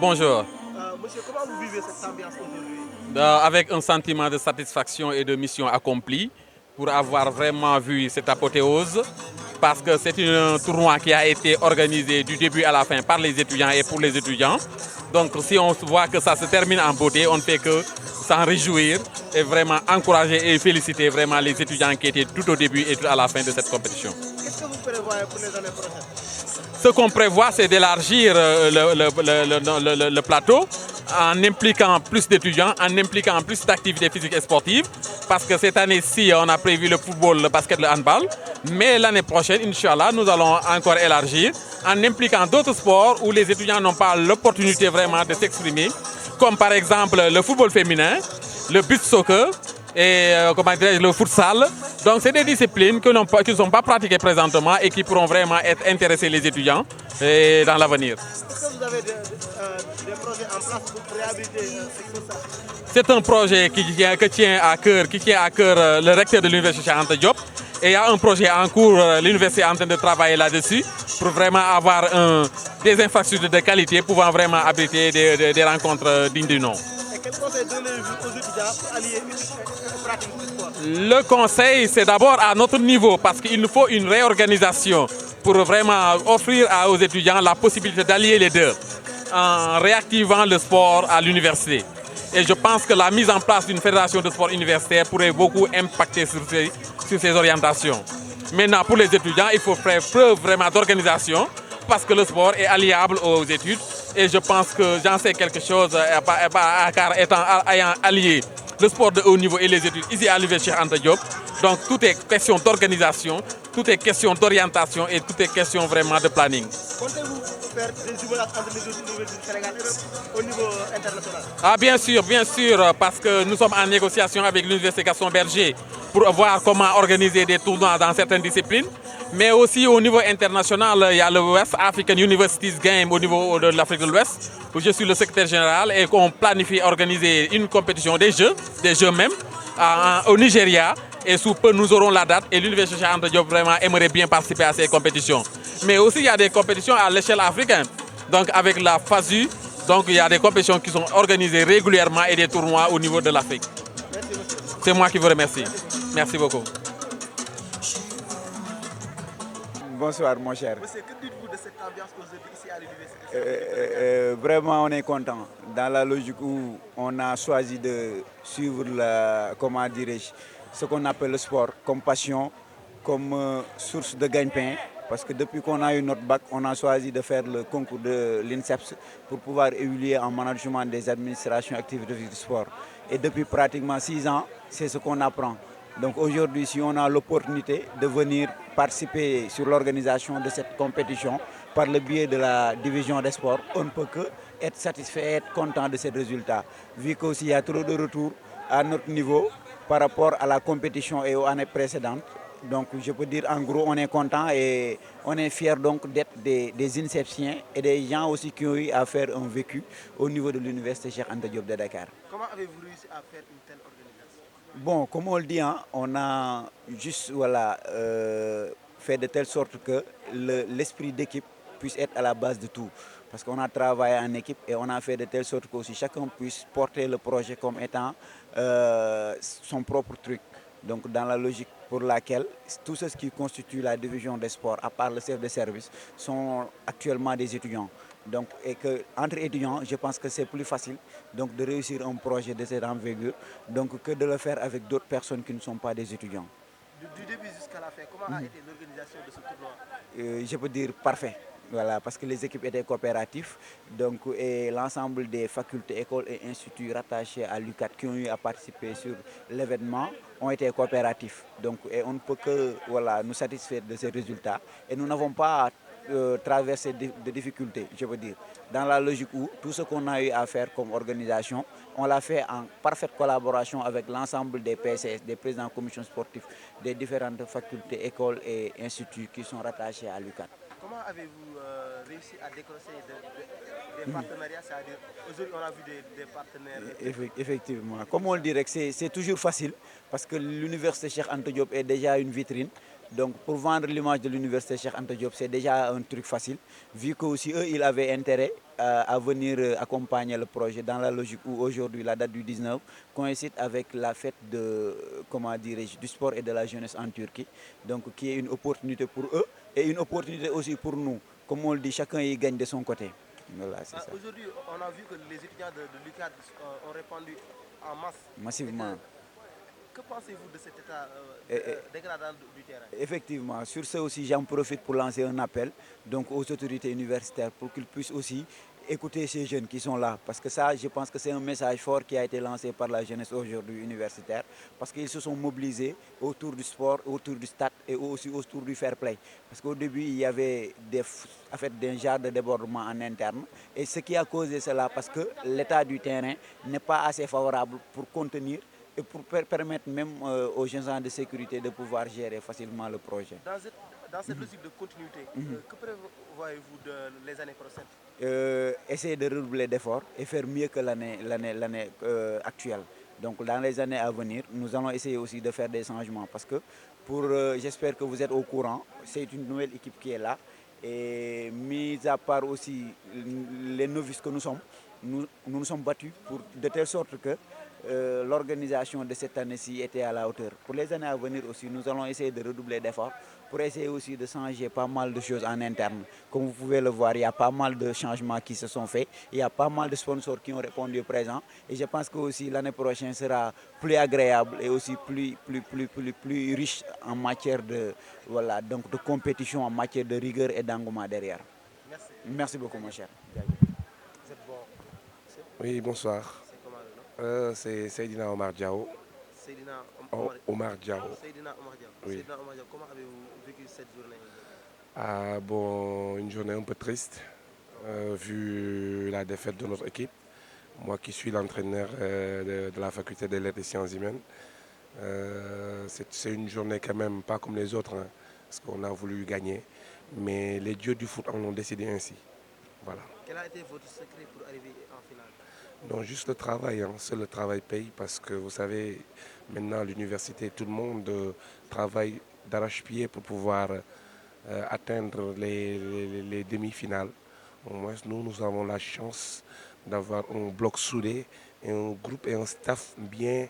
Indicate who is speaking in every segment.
Speaker 1: bonjour.
Speaker 2: Monsieur, comment vous vivez cette ambiance aujourd'hui?
Speaker 1: Avec un sentiment de satisfaction et de mission accomplie pour avoir vraiment vu cette apothéose parce que c'est un tournoi qui a été organisé du début à la fin par les étudiants et pour les étudiants. Donc si on voit que ça se termine en beauté, on ne fait que s'en réjouir et vraiment encourager et féliciter vraiment les étudiants qui étaient tout au début et tout à la fin de cette compétition.
Speaker 2: Qu'est-ce que vous prévoyez pour les années prochaines?
Speaker 1: Ce qu'on prévoit, c'est d'élargir le plateau en impliquant plus d'étudiants, en impliquant plus d'activités physiques et sportives. Parce que cette année-ci, on a prévu le football, le basket, le handball. Mais l'année prochaine, Inch'Allah, nous allons encore élargir en impliquant d'autres sports où les étudiants n'ont pas l'opportunité vraiment de s'exprimer. Comme par exemple le football féminin, le beach soccer et le futsal. Donc c'est des disciplines qui ne sont pas pratiquées présentement et qui pourront vraiment intéresser les étudiants dans l'avenir.
Speaker 2: Est-ce que vous avez des projets en place pour réhabiliter tout ça?
Speaker 1: C'est un projet qui tient à cœur le recteur de l'université Cheikh Anta Diop. Et il y a un projet en cours, l'université est en train de travailler là-dessus pour vraiment avoir des infrastructures de qualité pouvant vraiment abriter des rencontres dignes du nom.
Speaker 2: Et quel conseil donnez-vous aux étudiants pour allier et pratique du sport?
Speaker 1: Le conseil, c'est d'abord à notre niveau parce qu'il nous faut une réorganisation pour vraiment offrir aux étudiants la possibilité d'allier les deux en réactivant le sport à l'université. Et je pense que la mise en place d'une fédération de sport universitaire pourrait beaucoup impacter sur ces orientations. Maintenant, pour les étudiants, il faut faire preuve vraiment d'organisation parce que le sport est alliable aux études. Et je pense que j'en sais quelque chose car ayant allié le sport de haut niveau et les études ici à l'université Cheikh Anta Diop. Donc tout est question d'organisation, tout est question d'orientation et tout est question vraiment de planning.
Speaker 2: Comptez-vous faire des jumelage entre les universités du Sénégal et au niveau international?
Speaker 1: Ah bien sûr, parce que nous sommes en négociation avec l'université Gaston Berger pour voir comment organiser des tournois dans certaines disciplines. Mais aussi au niveau international, il y a le West African Universities Game au niveau de l'Afrique de l'Ouest, où je suis le secrétaire général et qu'on planifie organiser une compétition des jeux même, au Nigeria. Et sous peu, nous aurons la date et l'université Cheikh Anta Diop vraiment aimerait bien participer à ces compétitions. Mais aussi, il y a des compétitions à l'échelle africaine. Donc avec la FASU, donc il y a des compétitions qui sont organisées régulièrement et des tournois au niveau de l'Afrique.
Speaker 2: Merci, monsieur.
Speaker 1: C'est moi qui vous remercie. Merci beaucoup.
Speaker 3: Bonsoir mon cher.
Speaker 2: Monsieur, que dites-vous de cette ambiance aujourd'hui ici à l'université?
Speaker 3: Vraiment on est content dans la logique où on a choisi de suivre ce qu'on appelle le sport comme passion, comme source de gagne-pain. Parce que depuis qu'on a eu notre bac, on a choisi de faire le concours de l'INSEPS pour pouvoir évoluer en management des administrations activités du sport. Et depuis pratiquement 6 ans, c'est ce qu'on apprend. Donc aujourd'hui, si on a l'opportunité de venir participer sur l'organisation de cette compétition par le biais de la division des sports, on ne peut que être satisfait, être content de ces résultats. Vu qu'aussi il y a trop de retours à notre niveau par rapport à la compétition et aux années précédentes. Donc je peux dire en gros on est content et on est fiers donc d'être des INSEPsiens et des gens aussi qui ont eu à faire un vécu au niveau de l'université Cheikh Anta Diop de Dakar.
Speaker 2: Comment avez-vous réussi à faire une telle organisation?
Speaker 3: Bon, comme on le dit, hein, on a juste fait de telle sorte que l'esprit d'équipe puisse être à la base de tout. Parce qu'on a travaillé en équipe et on a fait de telle sorte que chacun puisse porter le projet comme étant son propre truc. Donc dans la logique pour laquelle tout ce qui constitue la division des sports, à part le chef de service, sont actuellement des étudiants. Donc, et que entre étudiants, je pense que c'est plus facile donc, de réussir un projet de cette envergure donc, que de le faire avec d'autres personnes qui ne sont pas des étudiants.
Speaker 2: Du début jusqu'à la fin, comment a été l'organisation de ce tournoi?
Speaker 3: Je peux dire parfait. Voilà, parce que les équipes étaient coopératives donc, et l'ensemble des facultés, écoles et instituts rattachés à l'UCAT qui ont eu à participer sur l'événement ont été coopératifs. Donc, et on ne peut que nous satisfaire de ces résultats. Et nous n'avons pas traversé de difficultés, je veux dire. Dans la logique où tout ce qu'on a eu à faire comme organisation, on l'a fait en parfaite collaboration avec l'ensemble des PCS, des présidents de commission sportive, des différentes facultés, écoles et instituts qui sont rattachés à l'UCAT.
Speaker 2: Comment avez-vous réussi à décrocher des partenariats? C'est-à-dire, aujourd'hui, on a vu des partenaires.
Speaker 3: Effectivement. Comme on le dirait, c'est toujours facile parce que l'université Cheikh Anta Diop est déjà une vitrine. Donc pour vendre l'image de l'université Cheikh Anta Diop, c'est déjà un truc facile, vu que aussi eux, ils avaient intérêt à venir accompagner le projet dans la logique où aujourd'hui, la date du 19 coïncide avec la fête comment dirais-je, du sport et de la jeunesse en Turquie. Donc qui est une opportunité pour eux et une opportunité aussi pour nous. Comme on le dit, chacun y gagne de son côté. Voilà, c'est ça.
Speaker 2: Aujourd'hui, on a vu que les étudiants de l'UCAD ont répandu en masse.
Speaker 3: Massivement.
Speaker 2: Que pensez-vous de cet état
Speaker 3: Et,
Speaker 2: dégradant du terrain?
Speaker 3: Effectivement, sur ce aussi, j'en profite pour lancer un appel donc, aux autorités universitaires pour qu'ils puissent aussi écouter ces jeunes qui sont là. Parce que ça, je pense que c'est un message fort qui a été lancé par la jeunesse aujourd'hui universitaire. Parce qu'ils se sont mobilisés autour du sport, autour du stade et aussi autour du fair play. Parce qu'au début, il y avait des genres de débordement en interne. Et ce qui a causé cela, parce que l'état du terrain n'est pas assez favorable pour contenir et pour permettre même aux agents de sécurité de pouvoir gérer facilement le projet.
Speaker 2: Dans cette logique de continuité, que prévoyez-vous les années prochaines?
Speaker 3: Essayer de redoubler d'efforts et faire mieux que l'année actuelle. Donc dans les années à venir, nous allons essayer aussi de faire des changements parce que j'espère que vous êtes au courant, c'est une nouvelle équipe qui est là. Et mis à part aussi les novices que nous sommes, nous nous sommes battus de telle sorte que l'organisation de cette année-ci était à la hauteur. Pour les années à venir aussi, nous allons essayer de redoubler d'efforts pour essayer aussi de changer pas mal de choses en interne. Comme vous pouvez le voir, il y a pas mal de changements qui se sont faits, il y a pas mal de sponsors qui ont répondu présent et je pense que aussi l'année prochaine sera plus agréable et aussi plus riche en matière voilà, donc de compétition, en matière de rigueur et d'engouement derrière.
Speaker 2: Merci.
Speaker 3: Merci beaucoup mon cher.
Speaker 2: Vous êtes bon.
Speaker 4: Oui, bonsoir.
Speaker 2: C'est comment le nom?
Speaker 4: C'est Seydina Omar Diao.
Speaker 2: Seydina
Speaker 4: Omar Diao.
Speaker 2: Seydina Omar Diao.
Speaker 4: Oui.
Speaker 2: Seydina Omar Diao, comment avez-vous vécu cette journée?
Speaker 4: Ah, bon, une journée un peu triste, vu la défaite de notre équipe. Moi qui suis l'entraîneur de la faculté des lettres et sciences humaines, c'est une journée quand même pas comme les autres, hein, parce qu'on a voulu gagner. Mais les dieux du foot en ont décidé ainsi. Voilà.
Speaker 2: Quel a été votre secret pour arriver en finale?
Speaker 4: Non, juste le travail, hein. Seul le travail paye parce que vous savez, maintenant à l'université, tout le monde travaille d'arrache-pied pour pouvoir atteindre les demi-finales. Au moins, nous avons la chance d'avoir un bloc soudé, et un groupe et un staff bien.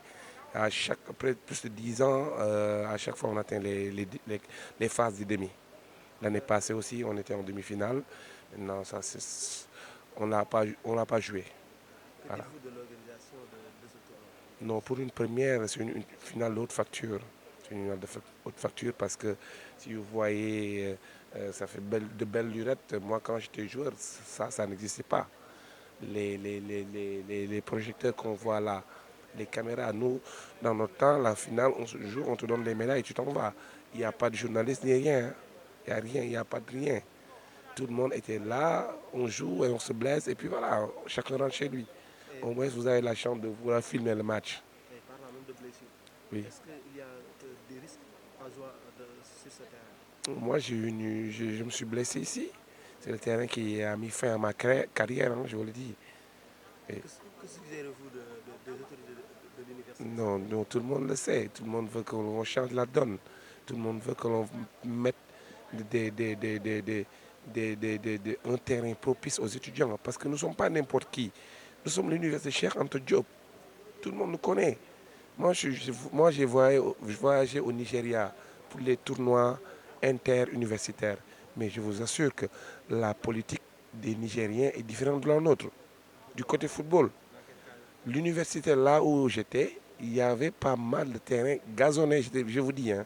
Speaker 4: Après plus de 10 ans, à chaque fois on atteint les phases des demi. L'année passée aussi, on était en demi-finale. Maintenant, on n'a pas joué.
Speaker 2: Voilà. De l'organisation de ce tournoi?
Speaker 4: Non, pour une première, c'est une finale de haute facture. C'est une finale de haute facture parce que si vous voyez, ça fait de belles lurettes. Moi, quand j'étais joueur, ça n'existait pas. Les projecteurs qu'on voit là, les caméras, nous, dans notre temps, la finale, on se joue, on te donne les médailles, tu t'en vas. Il n'y a pas de journaliste ni rien. Hein. Il n'y a rien, il n'y a pas de rien. Tout le monde était là, on joue et on se blesse et puis voilà, chacun rentre chez lui. Au moins, vous avez la chance de pouvoir filmer le match.
Speaker 2: Et parlant même de blessures,
Speaker 4: oui.
Speaker 2: Est-ce qu'il y a des risques en jouant sur ce terrain?
Speaker 4: Moi, je me suis blessé ici. C'est le terrain qui a mis fin à ma carrière, hein, je vous le dis.
Speaker 2: Et que suggérez-vous des autorités de l'université?
Speaker 4: Non, tout le monde le sait. Tout le monde veut que l'on change la donne. Tout le monde veut que l'on mette un terrain propice aux étudiants. Parce que nous ne sommes pas n'importe qui. Nous sommes l'université Cheikh Anta Diop. Tout le monde nous connaît. Moi, j'ai voyagé au Nigeria pour les tournois interuniversitaires. Mais je vous assure que la politique des Nigériens est différente de la nôtre. Du côté football, l'université là où j'étais, il y avait pas mal de terrains gazonnés, je vous dis. Hein.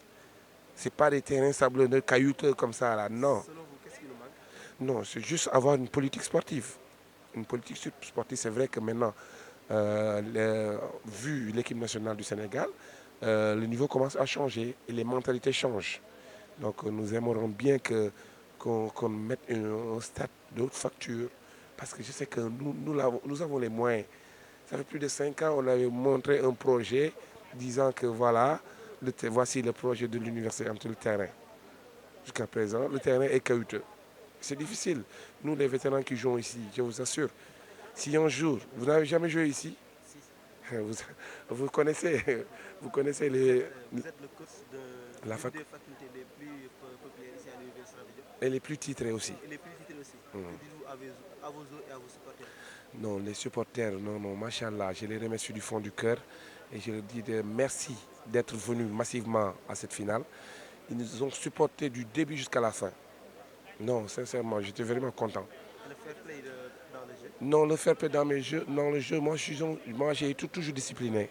Speaker 4: Ce n'est pas des terrains sablonneux, caillouteux comme ça. Là. Non.
Speaker 2: Selon vous, qu'est-ce qui nous manque?
Speaker 4: Non, c'est juste avoir une politique sportive. Une politique sportive, c'est vrai que maintenant, vu l'équipe nationale du Sénégal, le niveau commence à changer et les mentalités changent. Donc nous aimerions bien qu'on mette un stade de haute facture parce que je sais que nous avons les moyens. Ça fait plus de 5 ans, on avait montré un projet disant que voilà, voici le projet de l'université entre le terrain. Jusqu'à présent, le terrain est caillouteux. C'est difficile. Nous, les vétérans qui jouons ici, je vous assure, si un jour, vous n'avez jamais joué ici, vous connaissez les...
Speaker 2: Vous êtes le coach
Speaker 4: La
Speaker 2: Une
Speaker 4: fac...
Speaker 2: des facultés les plus populaires ici à l'université de Diop.
Speaker 4: Et les plus titrés aussi.
Speaker 2: Et les plus titrés aussi. Que dites-vous à vos hôtes et à vos supporters?
Speaker 4: Non, les supporters, non, non, machallah, je les remercie du fond du cœur et je leur dis merci d'être venus massivement à cette finale. Ils nous ont supportés du début jusqu'à la fin. Non, sincèrement, j'étais vraiment content.
Speaker 2: Le fair play dans le jeu?
Speaker 4: Non, le fair play dans le jeu, moi j'ai été toujours discipliné.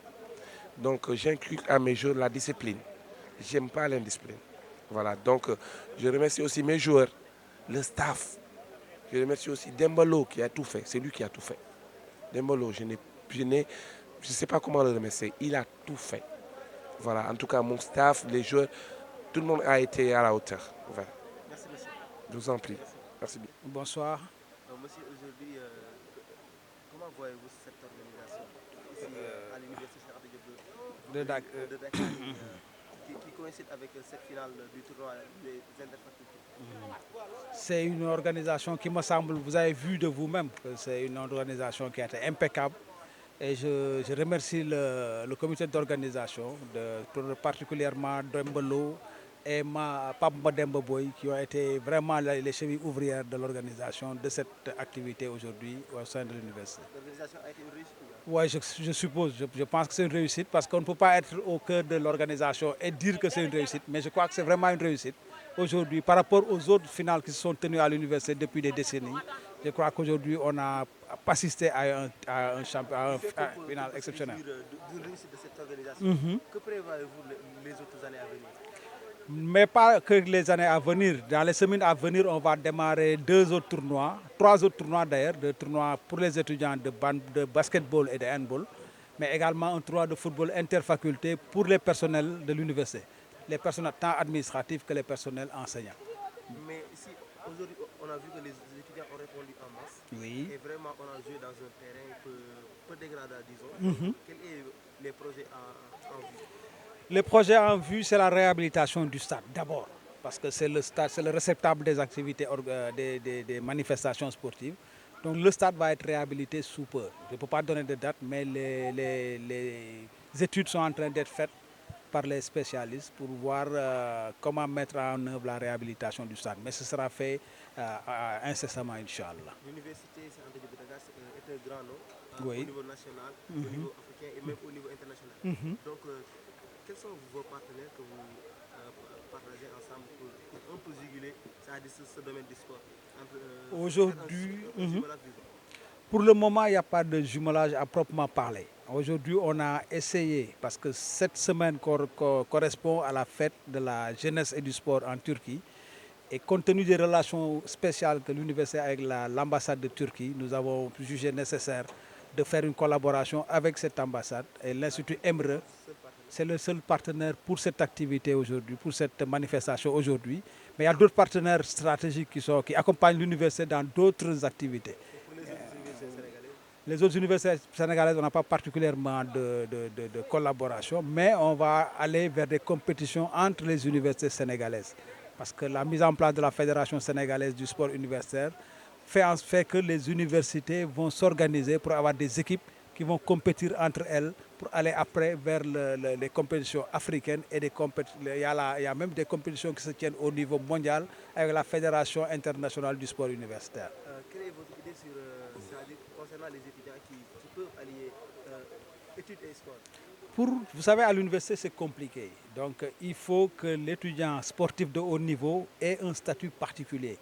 Speaker 4: Donc j'inculque à mes jeux la discipline. J'aime pas l'indiscipline. Voilà, donc je remercie aussi mes joueurs, le staff. Je remercie aussi Dembalo qui a tout fait. C'est lui qui a tout fait. Dembalo, je ne sais pas comment le remercier. Il a tout fait. Voilà, en tout cas, mon staff, les joueurs, tout le monde a été à la hauteur. Voilà.
Speaker 2: Merci, monsieur.
Speaker 4: Je vous en prie. Merci bien.
Speaker 5: Bonsoir.
Speaker 2: Monsieur, aujourd'hui, comment voyez-vous cette organisation ici à l'université Cheikh Anta Diop de Dakar qui coïncide avec cette finale du tournoi des interfacultés?
Speaker 5: C'est une organisation qui me semble, vous avez vu de vous-même, que c'est une organisation qui a été impeccable. Et je remercie le comité d'organisation, particulièrement Dembalo et Pape Mademba Boy, qui ont été vraiment les chevilles ouvrières de l'organisation de cette activité aujourd'hui au sein de l'université.
Speaker 2: L'organisation a été une réussite?
Speaker 5: Oui, je suppose. Je pense que c'est une réussite parce qu'on ne peut pas être au cœur de l'organisation et dire que c'est une réussite. Mais je crois que c'est vraiment une réussite. Aujourd'hui, par rapport aux autres finales qui se sont tenues à l'université depuis des décennies, je crois qu'aujourd'hui, on a assisté à un final exceptionnel.
Speaker 2: D'une réussite de cette organisation, que prévoyez-vous les autres années à venir?
Speaker 5: Mais pas que les années à venir. Dans les semaines à venir, on va démarrer 2 autres tournois, 3 autres tournois d'ailleurs, 2 tournois pour les étudiants de basketball et de handball, mais également un tournoi de football interfaculté pour les personnels de l'université, les personnels tant administratifs que les personnels enseignants.
Speaker 2: Mais ici, aujourd'hui, on a vu que les étudiants ont répondu en masse.
Speaker 5: Oui.
Speaker 2: Et vraiment, on a joué dans un terrain peu dégradable, disons. Quels sont les projets en vue?
Speaker 5: Les projets en vue, c'est la réhabilitation du stade d'abord, parce que c'est le stade, c'est le réceptacle des activités, des manifestations sportives. Donc le stade va être réhabilité sous peu. Je ne peux pas donner de date, mais les études sont en train d'être faites par les spécialistes pour voir comment mettre en œuvre la réhabilitation du stade. Mais ce sera fait incessamment, Inch'Allah.
Speaker 2: L'université Cheikh Anta Diop de Dakar est un grand nom
Speaker 5: Oui.
Speaker 2: au niveau national, au niveau africain et même au niveau international. Donc, quels sont vos partenaires que vous partagez ensemble pour un peu juguler ce domaine du sport?
Speaker 5: Aujourd'hui, pour le moment, il n'y a pas de jumelage à proprement parler. Aujourd'hui, on a essayé, parce que cette semaine correspond à la fête de la jeunesse et du sport en Turquie. Et compte tenu des relations spéciales que l'université a avec l'ambassade de Turquie, nous avons jugé nécessaire de faire une collaboration avec cette ambassade. Et l'Institut Emre, c'est le seul partenaire pour cette activité aujourd'hui, pour cette manifestation aujourd'hui. Mais il y a d'autres partenaires stratégiques qui accompagnent l'université dans d'autres activités. Les autres universités sénégalaises, on n'a pas particulièrement de collaboration, mais on va aller vers des compétitions entre les universités sénégalaises. Parce que la mise en place de la Fédération sénégalaise du sport universitaire fait que les universités vont s'organiser pour avoir des équipes qui vont compétir entre elles pour aller après vers les compétitions africaines et il y a même des compétitions qui se tiennent au niveau mondial avec la Fédération internationale du sport universitaire.
Speaker 2: Quelle est votre idée concernant les étudiants qui peuvent allier études et sport?
Speaker 5: Vous savez, à l'université, c'est compliqué. Donc, il faut que l'étudiant sportif de haut niveau ait un statut particulier.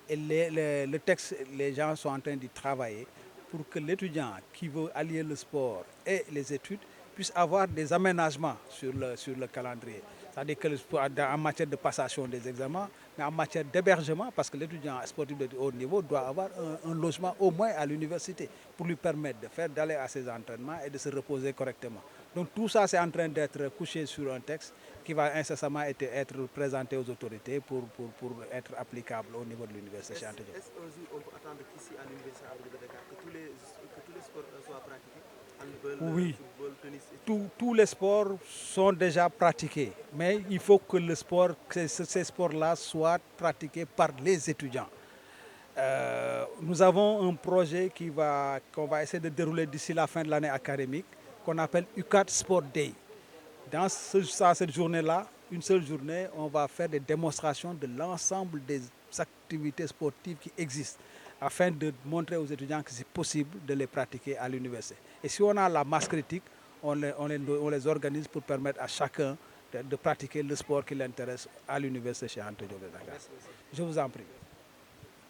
Speaker 5: Et le texte, les gens sont en train d'y travailler pour que l'étudiant qui veut allier le sport et les études puisse avoir des aménagements sur le calendrier. C'est-à-dire qu'en matière de passation des examens, mais en matière d'hébergement, parce que l'étudiant sportif de haut niveau doit avoir un logement au moins à l'université pour lui permettre d'aller à ses entraînements et de se reposer correctement. Donc tout ça, c'est en train d'être couché sur un texte qui va incessamment être présenté aux autorités pour être applicable au niveau de l'université Cheikh Anta Diop.
Speaker 2: Est-ce qu'un jour on peut attendre qu'ici à l'université de Dakar que tous les sports soient pratiqués?
Speaker 5: Oui,
Speaker 2: football, tennis et
Speaker 5: tous les sports sont déjà pratiqués, mais il faut que ces sports-là soient pratiqués par les étudiants. Nous avons un projet qu'on va essayer de dérouler d'ici la fin de l'année académique, qu'on appelle UCAT Sport Day. Dans cette journée-là, une seule journée, on va faire des démonstrations de l'ensemble des activités sportives qui existent afin de montrer aux étudiants que c'est possible de les pratiquer à l'université. Et si on a la masse critique, on les organise pour permettre à chacun de pratiquer le sport qui l'intéresse à l'université chez Anta Diop de Dakar.
Speaker 2: Merci, monsieur.
Speaker 5: Je vous en prie.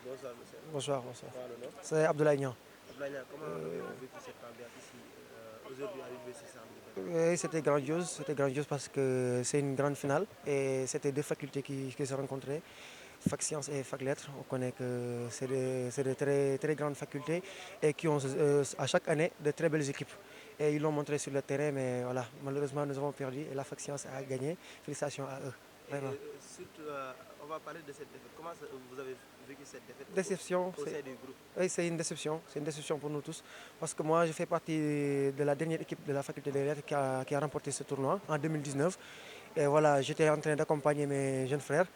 Speaker 2: Bonsoir, monsieur.
Speaker 6: Bonsoir, bonsoir.
Speaker 2: Comment le nom?
Speaker 6: C'est Abdoulaye Niang.
Speaker 2: Abdoulaye Niang, comment avez-vous vécu cette ambiance ici aujourd'hui à l'université Cheikh Anta Diop?
Speaker 6: Oui, c'était grandiose parce que c'est une grande finale et c'était deux facultés qui se rencontraient, Fac Sciences et Fac Lettres. On connaît que c'est de très, très grandes facultés et qui ont à chaque année de très belles équipes. Et ils l'ont montré sur le terrain, mais voilà, malheureusement nous avons perdu et la Fac Sciences a gagné. Félicitations à eux. Vraiment.
Speaker 2: Surtout, on va parler de cette défaite. Comment vous avez vécu cette défaite
Speaker 6: Déception.
Speaker 2: au sein du groupe?
Speaker 6: Oui, c'est une déception pour nous tous. Parce que moi, je fais partie de la dernière équipe de la faculté des lettres qui a remporté ce tournoi en 2019. Et voilà, j'étais en train d'accompagner mes jeunes frères.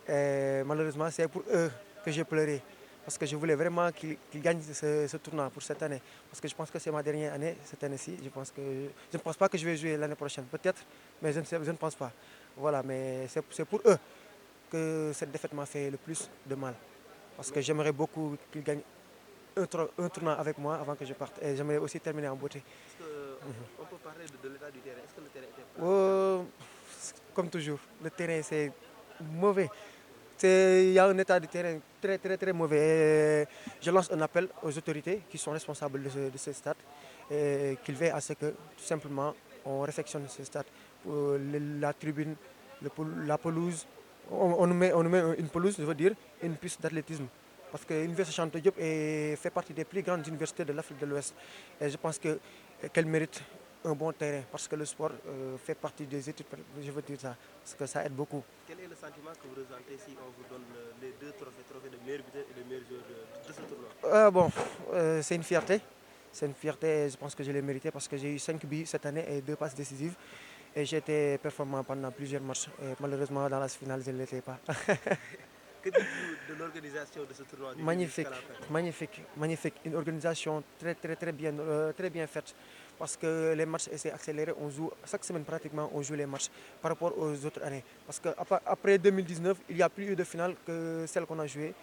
Speaker 6: Et malheureusement, c'est pour eux que j'ai pleuré. Parce que je voulais vraiment qu'ils gagnent ce tournoi pour cette année. Parce que je pense que c'est ma dernière année, cette année-ci. Je ne pense pas que je vais jouer l'année prochaine. Peut-être, mais je ne pense pas. Voilà, mais c'est pour eux que cette défaite m'a fait le plus de mal. Parce que j'aimerais beaucoup qu'ils gagnent un tournoi avec moi avant que je parte. Et j'aimerais aussi terminer en beauté.
Speaker 2: On peut parler de l'état du terrain. Est-ce que le terrain était prêt?
Speaker 6: Comme toujours, le terrain c'est mauvais. Il y a un état de terrain très, très, très mauvais. Et je lance un appel aux autorités qui sont responsables de ce stade et qu'ils veillent à ce que, tout simplement, on réfectionne ce stade. La tribune, la pelouse, on nous met une pelouse, je veux dire, une piste d'athlétisme. Parce que l'université Cheikh Anta Diop fait partie des plus grandes universités de l'Afrique de l'Ouest. Et je pense qu'elle mérite un bon terrain. Parce que le sport fait partie des études, je veux dire ça. Parce que ça aide beaucoup.
Speaker 2: Quel est le sentiment que vous ressentez si on vous donne les deux trophées de meilleur buteur et de meilleur joueur de ce tournoi?
Speaker 6: C'est une fierté. C'est une fierté et je pense que je l'ai mérité parce que j'ai eu 5 buts cette année et 2 passes décisives. Et j'ai été performant pendant plusieurs matchs. Et malheureusement, dans la finale, je ne l'étais pas.
Speaker 2: Que dites-vous de l'organisation de ce tournoi?
Speaker 6: Magnifique, magnifique, magnifique. Une organisation très bien faite. Parce que les matchs étaient accélérés. On joue, chaque semaine pratiquement, on joue les matchs par rapport aux autres années. Parce qu'après 2019, il n'y a plus eu de finale que celle qu'on a jouée,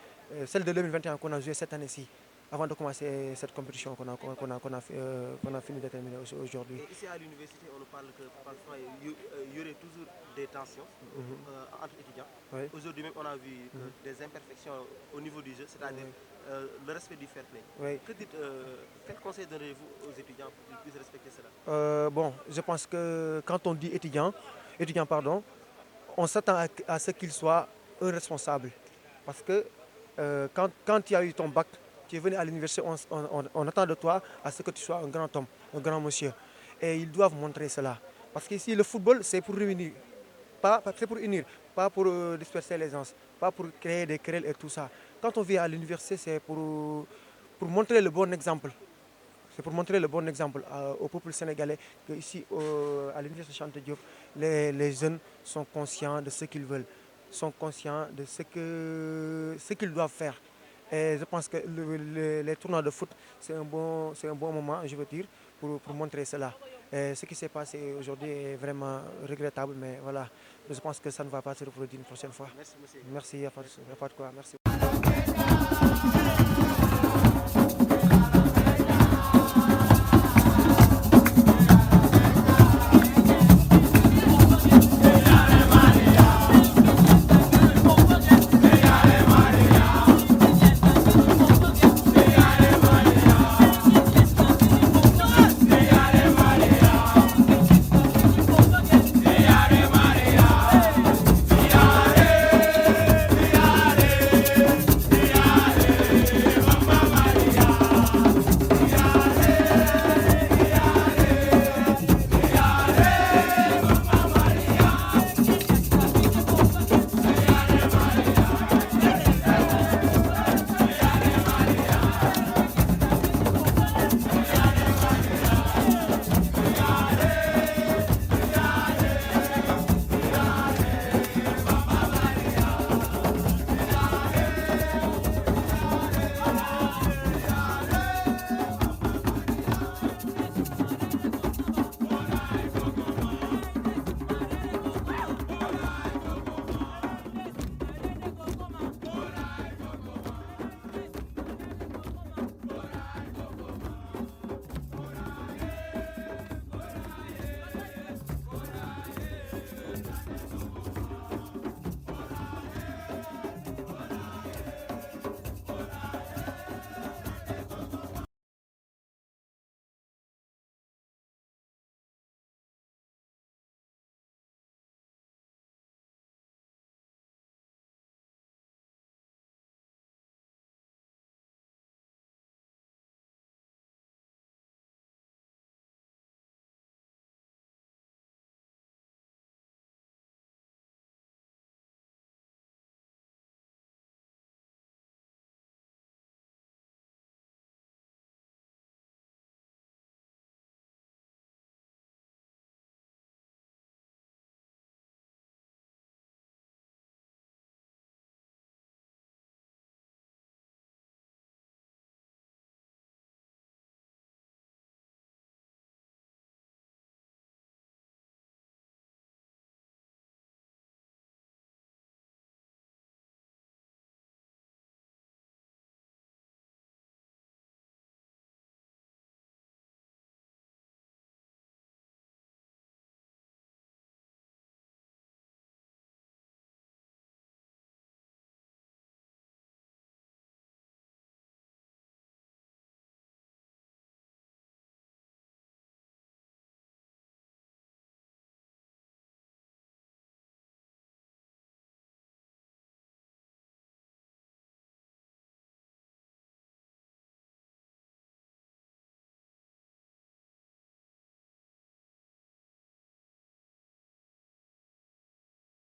Speaker 6: celle de 2021 qu'on a jouée cette année-ci, avant de commencer cette compétition qu'on a fini de terminer aujourd'hui.
Speaker 2: Ici à l'université, on nous parle que parfois il y aurait toujours des tensions entre étudiants.
Speaker 6: Oui.
Speaker 2: Aujourd'hui même, on a vu des imperfections au niveau du jeu, c'est-à-dire le respect du fair play.
Speaker 6: Oui.
Speaker 2: Quel conseil donneriez-vous aux étudiants pour qu'ils puissent respecter cela?
Speaker 6: Bon, je pense que quand on dit étudiant, on s'attend à ce qu'il soit un responsable. Parce que quand tu as eu ton bac, tu es venu à l'université, on attend de toi à ce que tu sois un grand homme, un grand monsieur. Et ils doivent montrer cela. Parce qu'ici, le football, c'est pour réunir, c'est pour unir, pas pour disperser les gens, pas pour créer des querelles et tout ça. Quand on vient à l'université, c'est pour montrer le bon exemple. C'est pour montrer le bon exemple au peuple sénégalais qu'ici, à l'université Cheikh Anta Diop, les jeunes sont conscients de ce qu'ils veulent, sont conscients de ce qu'ils doivent faire. Et je pense que les tournois de foot, c'est un bon moment, je veux dire, pour montrer cela. Et ce qui s'est passé aujourd'hui est vraiment regrettable, mais voilà, je pense que ça ne va pas se reproduire une prochaine fois.
Speaker 2: Merci, monsieur.
Speaker 6: Merci, il n'y a pas de quoi. Merci.